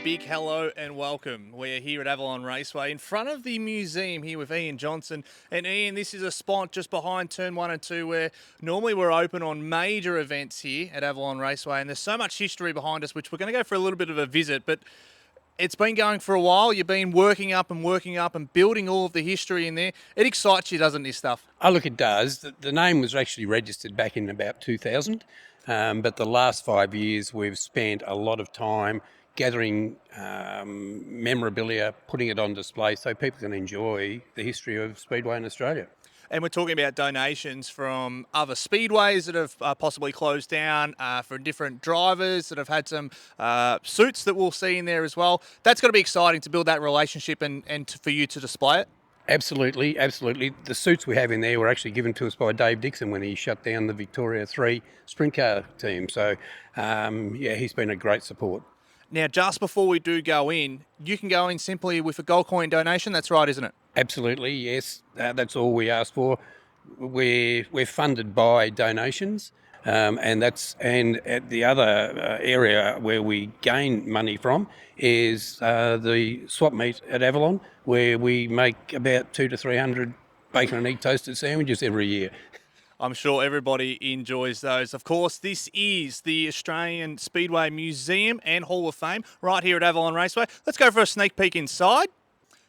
big hello and welcome. We're here at Avalon Raceway in front of the museum here with Ian Johnson. And Ian, this is a spot just behind turn 1 and 2 where normally we're open on major events here at Avalon Raceway. And there's so much history behind us, which we're going to go for a little bit of a visit. But it's been going for a while. You've been working up and building all of the history in there. It excites you, doesn't it, this stuff? Oh, look, it does. The name was actually registered back in about 2000, but the last 5 years we've spent a lot of time gathering memorabilia, putting it on display so people can enjoy the history of Speedway in Australia. And we're talking about donations from other speedways that have possibly closed down, for different drivers that have had some suits that we'll see in there as well. That's got to be exciting to build that relationship and for you to display it. Absolutely, absolutely. The suits we have in there were actually given to us by Dave Dixon when he shut down the Victoria 3 sprint car team. So, he's been a great support. Now, just before we do go in, you can go in simply with a gold coin donation. That's right, isn't it? Absolutely, yes. That's all we ask for. We're funded by donations, and at the other area where we gain money from is the swap meet at Avalon, where we make about 200 to 300 bacon and egg toasted sandwiches every year. I'm sure everybody enjoys those. Of course, this is the Australian Speedway Museum and Hall of Fame right here at Avalon Raceway. Let's go for a sneak peek inside.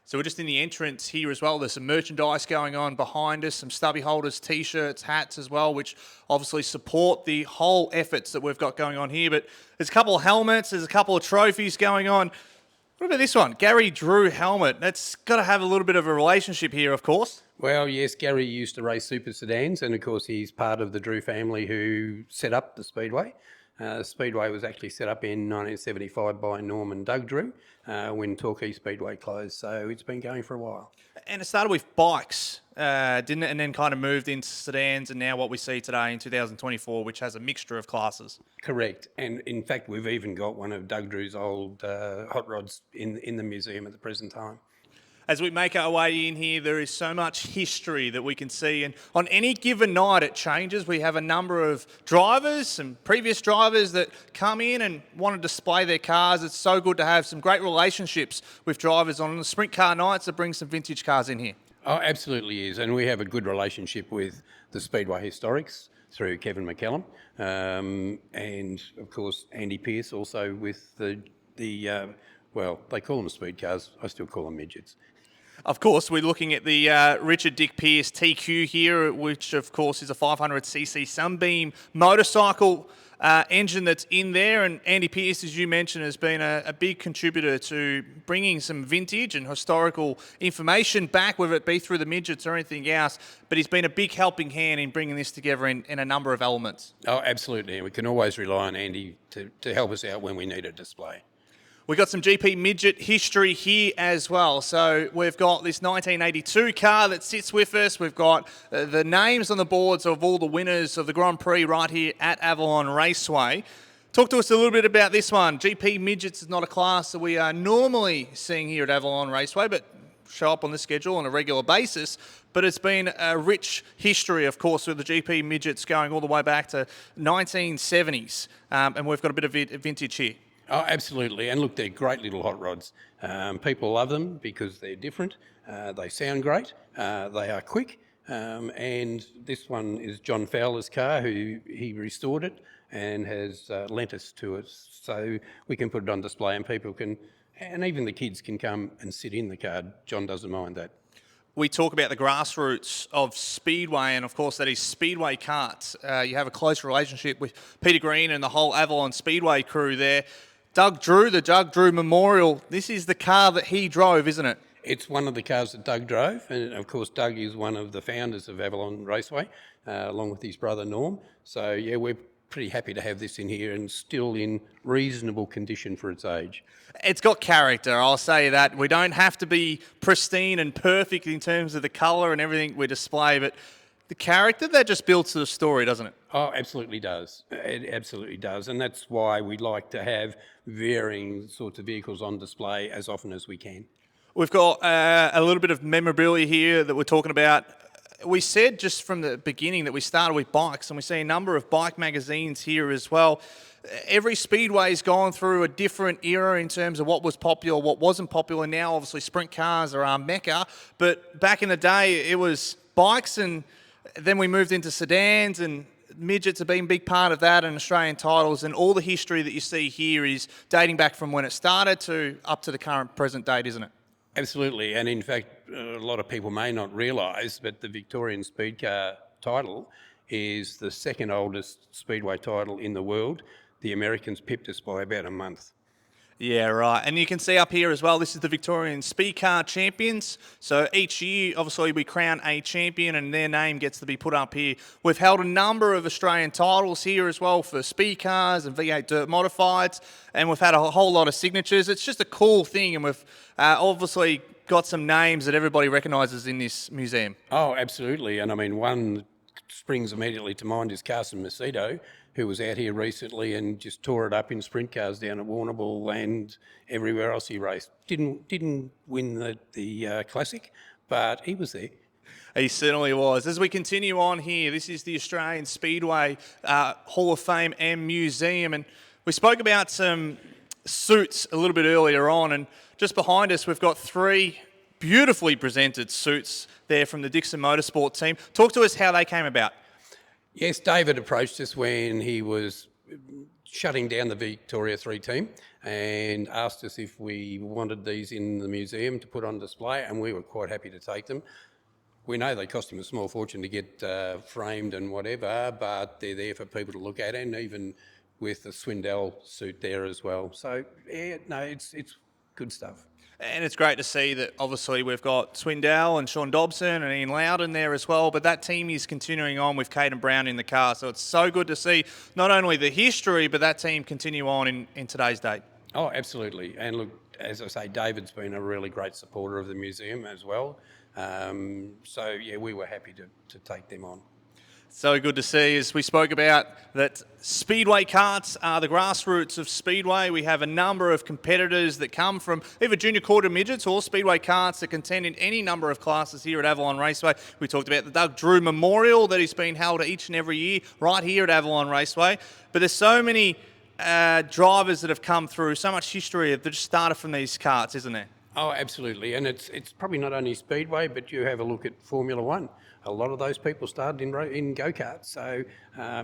So we're just in the entrance here as well. There's some merchandise going on behind us, some stubby holders, T-shirts, hats as well, which obviously support the whole efforts that we've got going on here. But there's a couple of helmets, there's a couple of trophies going on. What about this one? Gary Drew helmet. That's got to have a little bit of a relationship here, of course. Well, yes, Gary used to race super sedans, and of course he's part of the Drew family who set up the Speedway. Speedway was actually set up in 1975 by Norm and Doug Drew when Torquay Speedway closed, so it's been going for a while. And it started with bikes, didn't it? And then kind of moved into sedans, and now what we see today in 2024, which has a mixture of classes. Correct, and in fact we've even got one of Doug Drew's old hot rods in the museum at the present time. As we make our way in here, there is so much history that we can see, and on any given night it changes. We have a number of drivers, some previous drivers that come in and want to display their cars. It's so good to have some great relationships with drivers on the sprint car nights that bring some vintage cars in here. Oh, absolutely is, and we have a good relationship with the Speedway Historics through Kevin McCallum, and of course Andy Pearce also with well, they call them speed cars, I still call them midgets. Of course, we're looking at the Richard Dick Pearce TQ here, which of course is a 500cc Sunbeam motorcycle engine that's in there. And Andy Pearce, as you mentioned, has been a big contributor to bringing some vintage and historical information back, whether it be through the midgets or anything else. But he's been a big helping hand in bringing this together in a number of elements. Oh, absolutely. We can always rely on Andy to help us out when we need a display. We've got some GP midget history here as well. So we've got this 1982 car that sits with us. We've got the names on the boards of all the winners of the Grand Prix right here at Avalon Raceway. Talk to us a little bit about this one. GP midgets is not a class that we are normally seeing here at Avalon Raceway, but show up on the schedule on a regular basis. But it's been a rich history, of course, with the GP midgets going all the way back to 1970s. And we've got a bit of vintage here. Oh, absolutely. And look, they're great little hot rods. People love them because they're different. They sound great. They are quick. And this one is John Fowler's car, who he restored it and has lent us to us so we can put it on display and people can, and even the kids can come and sit in the car. John doesn't mind that. We talk about the grassroots of Speedway, and of course that is Speedway karts. You have a close relationship with Peter Green and the whole Avalon Speedway crew there. Doug Drew, the Doug Drew Memorial, this is the car that he drove, isn't it? It's one of the cars that Doug drove, and of course Doug is one of the founders of Avalon Raceway, along with his brother Norm. So yeah, we're pretty happy to have this in here and still in reasonable condition for its age. It's got character, I'll say that. We don't have to be pristine and perfect in terms of the colour and everything we display, but the character, that just builds to the story, doesn't it? Oh, absolutely does. It absolutely does. And that's why we like to have varying sorts of vehicles on display as often as we can. We've got a little bit of memorabilia here that we're talking about. we said just from the beginning that we started with bikes, and we see a number of bike magazines here as well. Every speedway's gone through a different era in terms of what was popular, what wasn't popular. Now, obviously, sprint cars are our mecca, but back in the day, it was bikes, and then we moved into sedans, and midgets have been a big part of that, and Australian titles, and all the history that you see here is dating back from when it started to up to the current present date, isn't it? Absolutely, and in fact, a lot of people may not realise, but the Victorian Speed Car title is the second oldest speedway title in the world. The Americans pipped us by about a month. Yeah, right. And you can see up here as well, this is the Victorian Speed Car Champions. So each year, obviously, we crown a champion and their name gets to be put up here. We've held a number of Australian titles here as well for speed cars and V8 dirt modifieds, and we've had a whole lot of signatures. It's just a cool thing, and we've obviously got some names that everybody recognises in this museum. Oh, absolutely. And I mean, one that springs immediately to mind is Carson Macedo, who was out here recently and just tore it up in sprint cars down at Warrnambool and everywhere else he raced. Didn't win the classic, but he was there. He certainly was. As we continue on here, this is the Australian Speedway Hall of Fame and Museum, and we spoke about some suits a little bit earlier on, and just behind us we've got three beautifully presented suits there from the Dixon Motorsport team. Talk to us how they came about. Yes, David approached us when he was shutting down the Victoria 3 team and asked us if we wanted these in the museum to put on display, and we were quite happy to take them. We know they cost him a small fortune to get framed and whatever, but they're there for people to look at, and even with the Swindell suit there as well. So, yeah, no, it's good stuff. And it's great to see that obviously we've got Swindell and Sean Dobson and Ian Loudon there as well, but that team is continuing on with Caden Brown in the car. So it's so good to see not only the history, but that team continue on in today's date. Oh, absolutely. And look, as I say, David's been a really great supporter of the museum as well. So, yeah, we were happy to take them on. So good to see, as we spoke about, that Speedway karts are the grassroots of Speedway. We have a number of competitors that come from either junior quarter midgets or Speedway karts that contend in any number of classes here at Avalon Raceway. We talked about the Doug Drew Memorial that is being held each and every year right here at Avalon Raceway. But there's so many drivers that have come through, so much history that just started from these karts, isn't there? Oh, absolutely. And it's probably not only Speedway, but you have a look at Formula One. A lot of those people started in go-karts. So,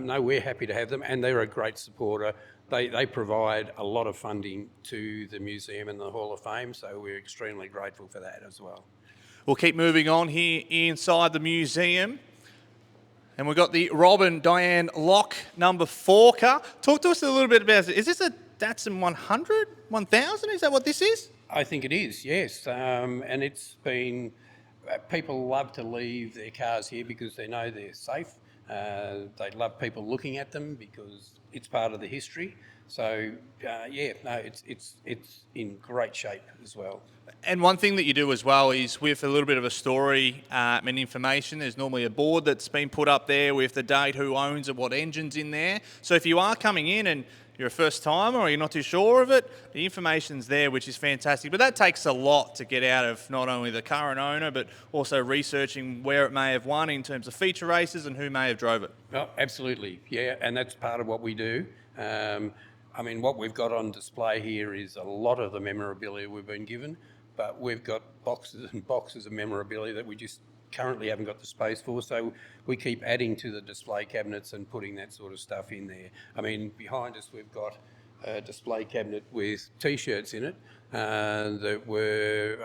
no, we're happy to have them, and they're a great supporter. They provide a lot of funding to the museum and the Hall of Fame, so we're extremely grateful for that as well. We'll keep moving on here inside the museum. And we've got the Robin Diane Locke number 4 car. Talk to us a little bit about it. Is this a Datsun 100, 1000? Is that what this is? I think it is, yes. And it's been... People love to leave their cars here because they know they're safe. They love people looking at them because it's part of the history. So, yeah, no, it's in great shape as well. And one thing that you do as well is with a little bit of a story and information, there's normally a board that's been put up there with the date, who owns it, what engine's in there. So if you are coming in and you're a first timer or you're not too sure of it, the information's there, which is fantastic. But that takes a lot to get out of not only the current owner, but also researching where it may have won in terms of feature races and who may have drove it. Oh, absolutely, yeah, and that's part of what we do. I mean, what we've got on display here is a lot of the memorabilia we've been given, but we've got boxes and boxes of memorabilia that we just currently haven't got the space for, so we keep adding to the display cabinets and putting that sort of stuff in there. I mean, behind us we've got a display cabinet with T-shirts in it that were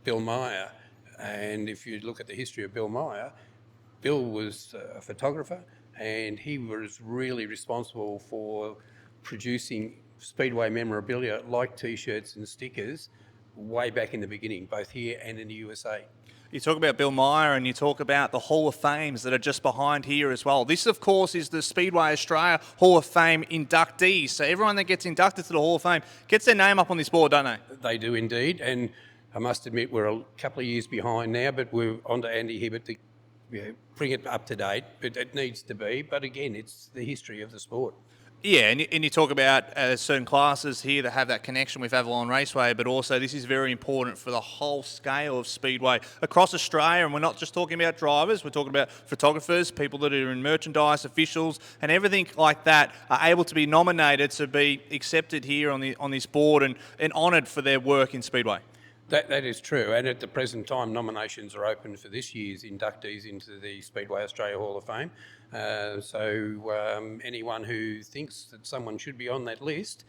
Bill Meyer, and if you look at the history of Bill Meyer, Bill was a photographer and he was really responsible for producing Speedway memorabilia like T-shirts and stickers way back in the beginning, both here and in the USA. You talk about Bill Meyer and you talk about the Hall of Fames that are just behind here as well. This, of course, is the Speedway Australia Hall of Fame inductees. So everyone that gets inducted to the Hall of Fame gets their name up on this board, don't they? They do indeed. And I must admit we're a couple of years behind now, but we're on to Andy Hibbert to bring it up to date. But it needs to be. But again, it's the history of the sport. Yeah, and you talk about certain classes here that have that connection with Avalon Raceway, but also this is very important for the whole scale of Speedway across Australia. And we're not just talking about drivers, we're talking about photographers, people that are in merchandise, officials, and everything like that are able to be nominated to be accepted here on this board and honoured for their work in Speedway. That is true, and at the present time, nominations are open for this year's inductees into the Speedway Australia Hall of Fame. So anyone who thinks that someone should be on that list,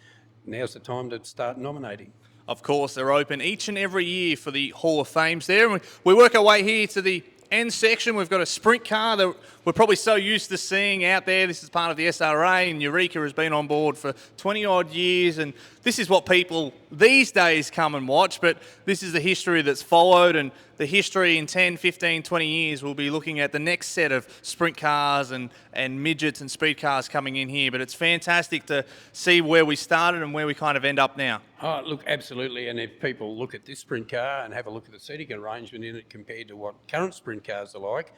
now's the time to start nominating. Of course, they're open each and every year for the Hall of Fames there. And we work our way here to the end section. We've got a sprint car that we're probably so used to seeing out there. This is part of the SRA, and Eureka has been on board for 20 odd years, and this is what people these days come and watch, but this is the history that's followed, and the history in 10, 15, 20 years we'll be looking at the next set of sprint cars and midgets and speed cars coming in here. But it's fantastic to see where we started and where we kind of end up now. Oh, look, absolutely. And if people look at this sprint car and have a look at the seating arrangement in it compared to what current sprint cars are like,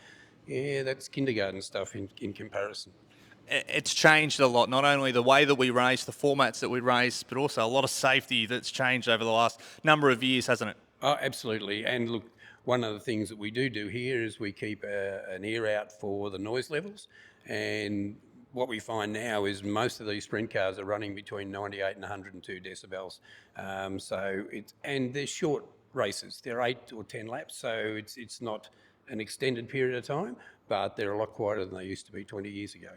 yeah, that's kindergarten stuff in comparison. It's changed a lot, not only the way that we race, the formats that we race, but also a lot of safety that's changed over the last number of years, hasn't it? Oh, absolutely. And look, one of the things that we do here is we keep an ear out for the noise levels. And what we find now is most of these sprint cars are running between 98 and 102 decibels. And they're short races. They're 8 or 10 laps, so it's not an extended period of time, but they're a lot quieter than they used to be 20 years ago.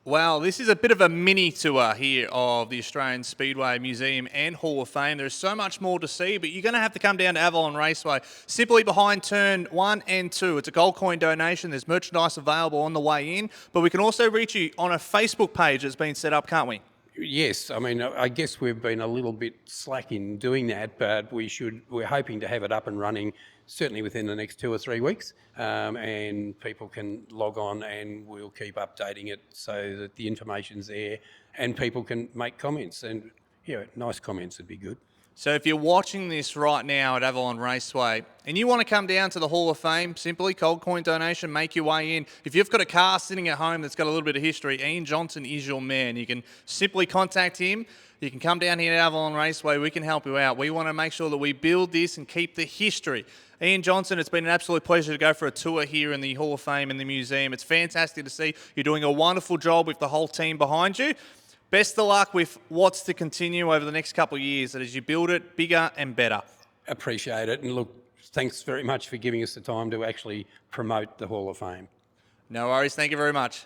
Well, this is a bit of a mini tour here of the Australian Speedway Museum and Hall of Fame. There's so much more to see, but you're going to have to come down to Avalon Raceway, simply behind turn 1 and 2. It's a gold coin donation. There's merchandise available on the way in, but we can also reach you on a Facebook page that's been set up, can't we? Yes, I mean, I guess we've been a little bit slack in doing that, but we're hoping to have it up and running certainly within the next 2 or 3 weeks, and people can log on and we'll keep updating it so that the information's there and people can make comments, and yeah, nice comments would be good. So if you're watching this right now at Avalon Raceway and you want to come down to the Hall of Fame, simply cold coin donation, make your way in. If you've got a car sitting at home that's got a little bit of history, Ian Johnson is your man. You can simply contact him. You can come down here at Avalon Raceway. We can help you out. We want to make sure that we build this and keep the history. Ian Johnson, it's been an absolute pleasure to go for a tour here in the Hall of Fame and the museum. It's fantastic to see. You're doing a wonderful job with the whole team behind you. Best of luck with what's to continue over the next couple of years as you build it bigger and better. Appreciate it. And look, thanks very much for giving us the time to actually promote the Hall of Fame. No worries. Thank you very much.